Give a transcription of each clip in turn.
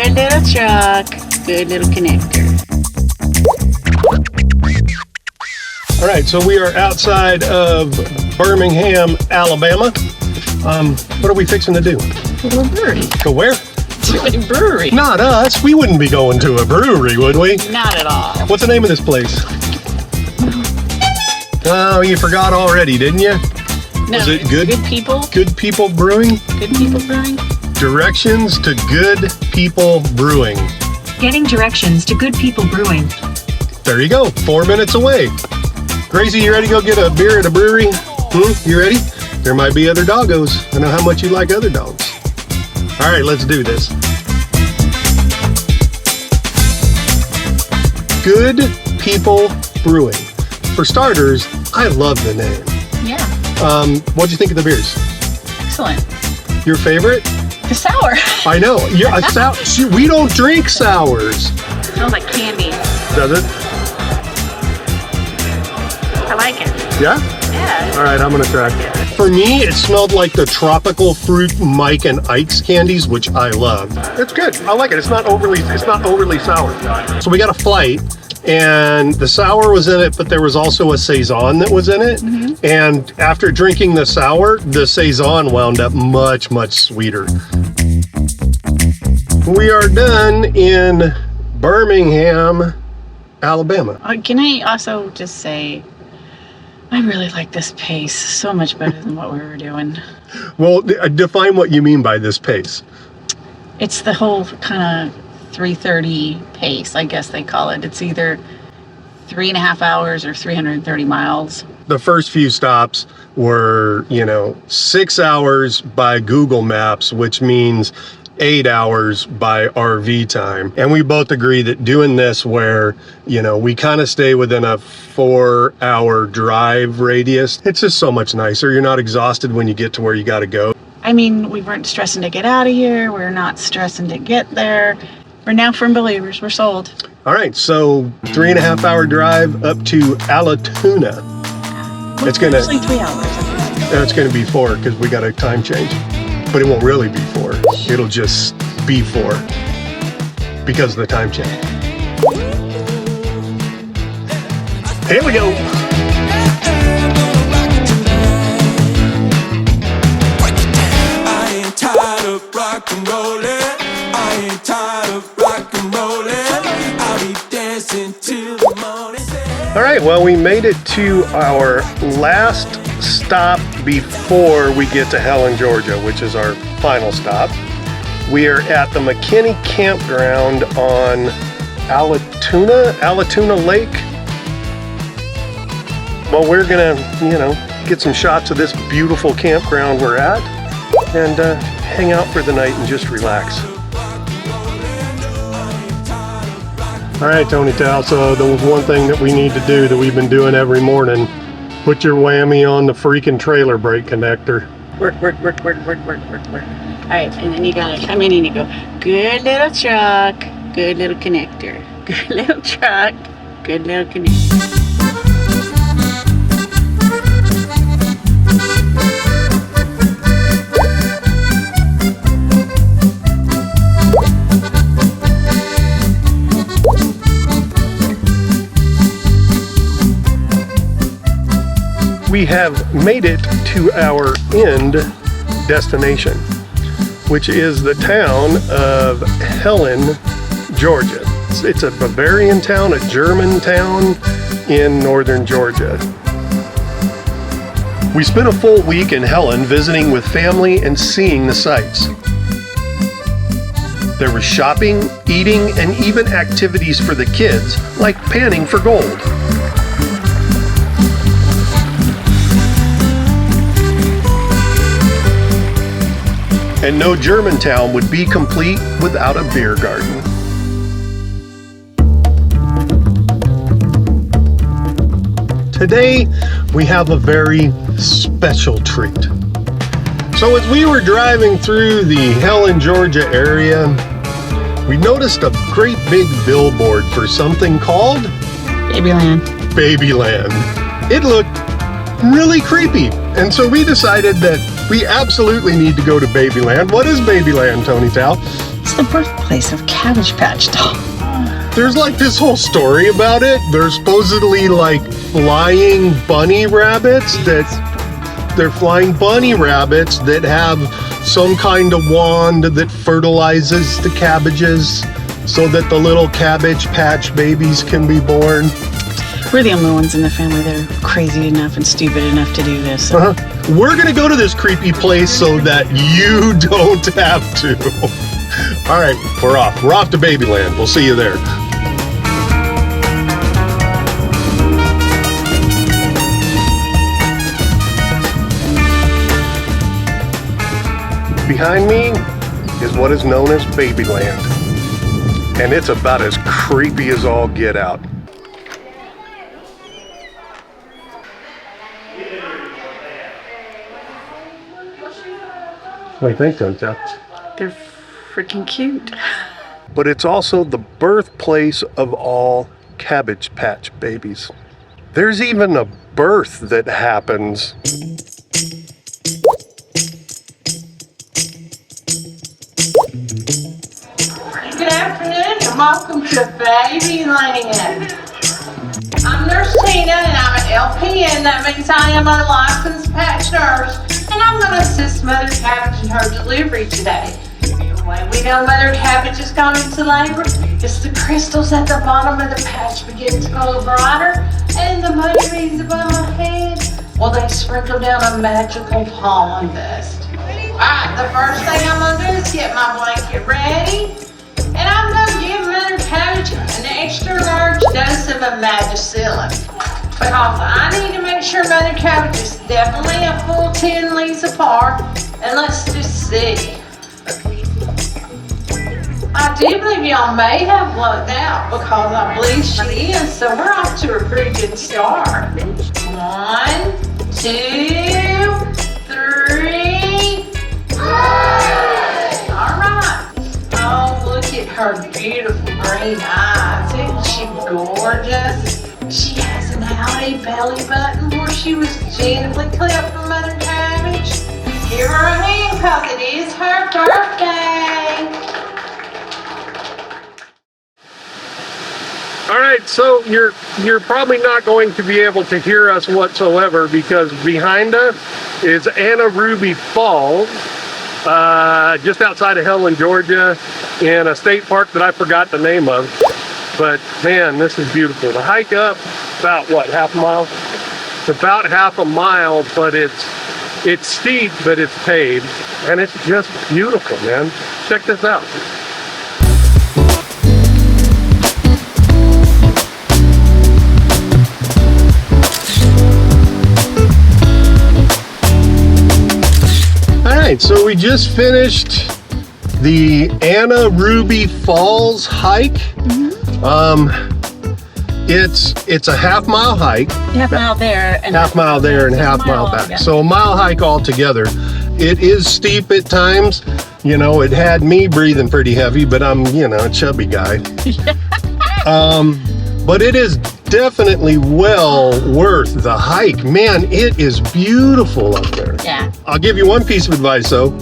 Good little truck, good little connector. All right, so we are outside of Birmingham, Alabama. What are we fixing to do? To a brewery. Go where? To a brewery. Not us. We wouldn't be going to a brewery, would we? Not at all. What's the name of this place? Oh, you forgot already, didn't you? No, Is it Good People? Good People Brewing? Good People Brewing? Directions to Good People Brewing. Getting directions to Good People Brewing. There you go, 4 minutes away. Gracie, you ready to go get a beer at a brewery? You ready? There might be other doggos. I know how much you like other dogs. All right, let's do this. Good People Brewing. For starters, I love the name. Yeah. What'd you think of the beers? Excellent. Your favorite? The sour. I know. We don't drink sours. Smells like candy. Does it? I like it. Yeah? Yeah. All right, I'm gonna try. For me, it smelled like the tropical fruit Mike and Ike's candies, which I love. It's good. I like it. It's not overly sour. So we got a flight, and the sour was in it, but there was also a saison that was in it. Mm-hmm. And after drinking the sour, the saison wound up much, much sweeter. We are done in Birmingham, Alabama. Can I also just say, I really like this pace so much better than what we were doing. Well, define what you mean by this pace. It's the whole kind of 3:30 pace, I guess they call it. It's either 3.5 hours or 330 miles. The first few stops were, 6 hours by Google Maps, which means 8 hours by RV time. And we both agree that doing this where, we kind of stay within a 4-hour drive radius, it's just so much nicer. You're not exhausted when you get to where you got to go. I mean, we weren't stressing to get out of here. We're not stressing to get there. We're now firm believers. We're sold. All right, so 3.5 hour drive up to Alatoona. Well, It's gonna actually 3 hours. It's gonna be 4 because we got a time change, but it won't really be 4. It'll just be 4 because of the time change. Here we go. I ain't tired of rock and rollin'. I ain't tired of rock and rollin'. I'll be dancing till the morning. All right, well, we made it to our last stop before we get to Helen, Georgia, which is our final stop. We are at the McKinney Campground on Alatoona Lake. Well, we're gonna, get some shots of this beautiful campground we're at and hang out for the night and just relax. All right, Tony Tal, so there was one thing that we need to do that we've been doing every morning. Put your whammy on the freaking trailer brake connector. Work. All right, and then you gotta come in and you go, good little truck, good little connector. Good little truck, good little connector. We have made it to our end destination, which is the town of Hellen, Georgia. It's a Bavarian town, a German town in northern Georgia. We spent a full week in Hellen visiting with family and seeing the sights. There was shopping, eating, and even activities for the kids, like panning for gold. And no Germantown would be complete without a beer garden. Today, we have a very special treat. So as we were driving through the Helen, Georgia area, we noticed a great big billboard for something called Babyland. Babyland. It looked really creepy. And so we decided that we absolutely need to go to Babyland. What is Babyland, Tony Tal? It's the birthplace of Cabbage Patch Doll. There's like this whole story about it. There's supposedly like flying bunny rabbits they're flying bunny rabbits that have some kind of wand that fertilizes the cabbages so that the little Cabbage Patch babies can be born. We're the only ones in the family that are crazy enough and stupid enough to do this. So. We're gonna go to this creepy place so that you don't have to. All right, we're off. We're off to Babyland. We'll see you there. Behind me is what is known as Babyland, and it's about as creepy as all get out. What do you think, Tonta? They're freaking cute. But it's also the birthplace of all Cabbage Patch babies. There's even a birth that happens. Good afternoon and welcome to Babyland. I'm Nurse Tina and I'm an LPN. That means I am a licensed patch nurse. And I'm going to assist Mother Cabbage in her delivery today. The way we know Mother Cabbage has gone into labor is the crystals at the bottom of the patch begin to glow brighter and the muddy beads above my head, well, they sprinkle down a magical pollen dust. Alright, the first thing I'm going to do is get my blanket ready. And I'm going to give Mother Cabbage an extra large dose of Imagicillin. Because I need to make sure Mother Cabbage is definitely a full 10 leaves apart. And let's just see. I do believe y'all may have lucked out because I believe she is. So we're off to a pretty good start. 1, 2, 3. Alright. Oh, look at her beautiful green eyes. Isn't she gorgeous? She has an outie belly button where she was gently clipped from Mother Cabbage. Give her a hand because it is her birthday. All right, so you're probably not going to be able to hear us whatsoever because behind us is Anna Ruby Falls, just outside of Helen, Georgia, in a state park that I forgot the name of. But man, this is beautiful. The hike up, about what, half a mile? It's about half a mile, but it's steep, but it's paved. And it's just beautiful, man. Check this out. All right, so we just finished the Anna Ruby Falls hike. It's a half-mile hike. Half mile there and half mile there and half mile back. Yeah. So a mile hike altogether. It is steep at times. You know, it had me breathing pretty heavy, but I'm, a chubby guy. But it is definitely well worth the hike. Man, it is beautiful up there. Yeah. I'll give you one piece of advice though.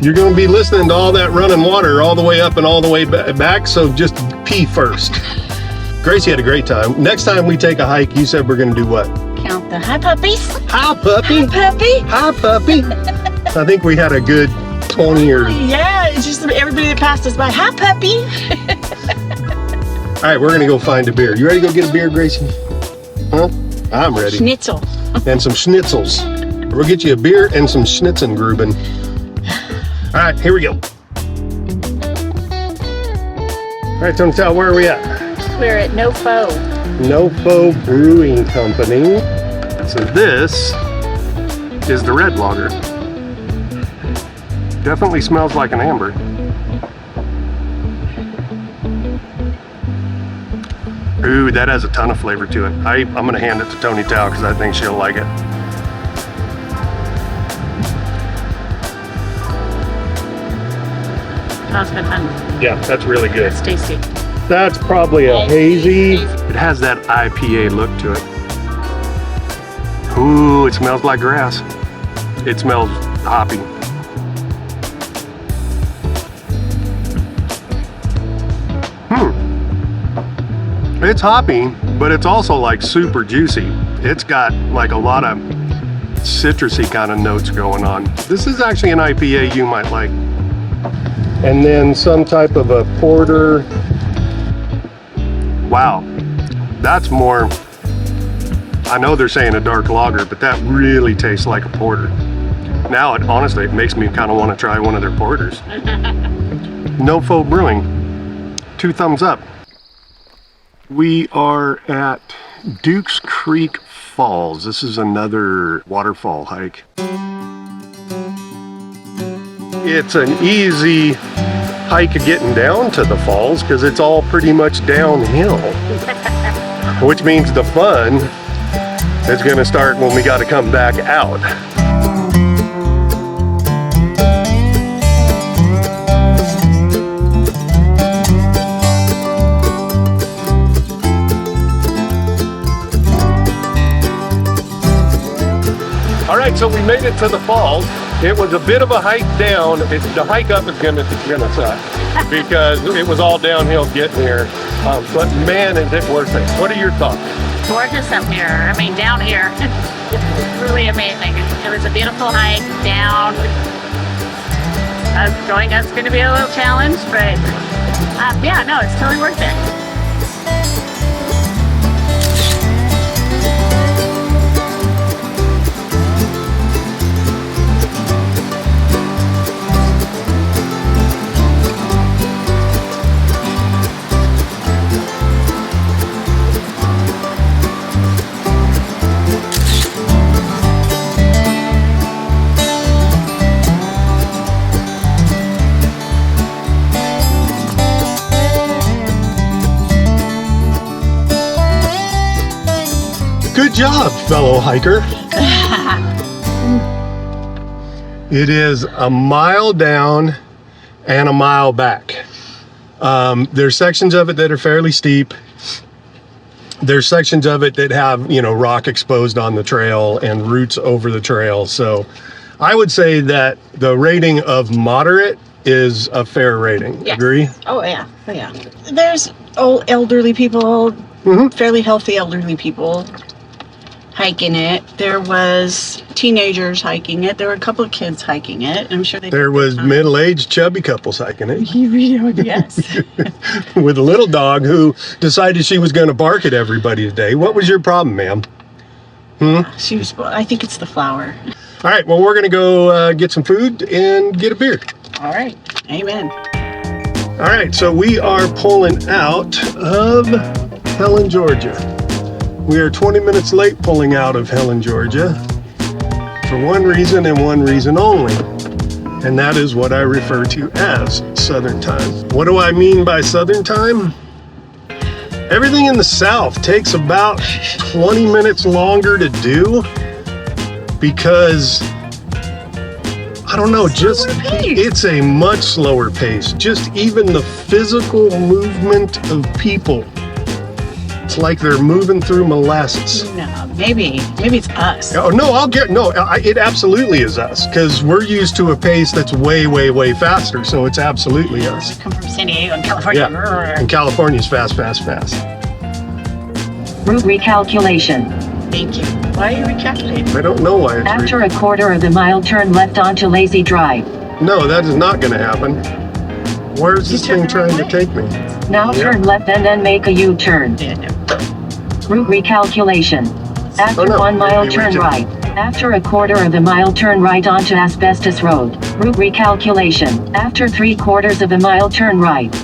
You're going to be listening to all that running water all the way up and all the way back, so just pee first. Gracie had a great time. Next time we take a hike, you said we're going to do what? Count the hi puppies. Hi, puppy. Hi, puppy. Hi, puppy. I think we had a good 20 or... Yeah, it's just everybody that passed us by. Hi, puppy. All right, we're going to go find a beer. You ready to go get a beer, Gracie? Huh? I'm ready. Schnitzel. And some schnitzels. We'll get you a beer and some schnitzengruben. All right, here we go. All right, Tony, tell where are we at? We're at NoFo. NoFo Brewing Company. So this is the red lager. Definitely smells like an amber. Ooh, that has a ton of flavor to it. I'm gonna hand it to Tony Tao because I think she'll like it. That's good fun. Yeah, that's really good. It's tasty. That's probably a hazy. Hazy. It has that IPA look to it. Ooh, it smells like grass. It smells hoppy. It's hoppy, but it's also like super juicy. It's got like a lot of citrusy kind of notes going on. This is actually an IPA you might like. And then some type of a porter. Wow, that's more, I know they're saying a dark lager, but that really tastes like a porter. Now, honestly, it makes me kind of want to try one of their porters. NoFo Brewing, 2 thumbs up. We are at Dukes Creek Falls. This is another waterfall hike. It's an easy hike getting down to the falls because it's all pretty much downhill, which means the fun is going to start when we got to come back out. All right, so we made it to the falls. It was a bit of a hike down. The hike up is gonna suck because it was all downhill getting here. But man, is it worth it. What are your thoughts? Gorgeous up here. I mean, down here. It's really amazing. It was a beautiful hike down. Going up's going to be a little challenge, but yeah, no, it's totally worth it. Good job, fellow hiker. It is a mile down and a mile back. There's sections of it that are fairly steep. There's sections of it that have, you know, rock exposed on the trail and roots over the trail. So I would say that the rating of moderate is a fair rating. Yes. Agree? Oh yeah, oh yeah. There's old elderly people, fairly healthy elderly people hiking it. There was teenagers hiking it. There were a couple of kids hiking it. I'm sure There was middle-aged chubby couples hiking it. Yes. With a little dog who decided she was going to bark at everybody today. What was your problem, ma'am? She was. I think it's the flower. All right, well, we're going to go get some food and get a beer. All right. Amen. All right, so we are pulling out of Helen, Georgia. We are 20 minutes late pulling out of Helen, Georgia for one reason and one reason only, and that is what I refer to as Southern Time. What do I mean by Southern Time? Everything in the South takes about 20 minutes longer to do because, I don't know, just it's a much slower pace. Just even the physical movement of people. It's like they're moving through molasses. No, maybe it's us. Oh no, it absolutely is us because we're used to a pace that's way, way, way faster. So it's absolutely us. I come from San Diego and California. Yeah, and California's fast, fast, fast. Route recalculation. Thank you. Why are you recalculating? I don't know why it's After a quarter of the mile, turn left onto Lazy Drive. No, that is not going to happen. Where's this thing trying to take me? Now turn left and then make a U-turn. Yeah, no. Route recalculation. After 1 mile, turn right. After a quarter of the mile, turn right onto Asbestos Road. Route recalculation. After 3/4 of a mile, turn right.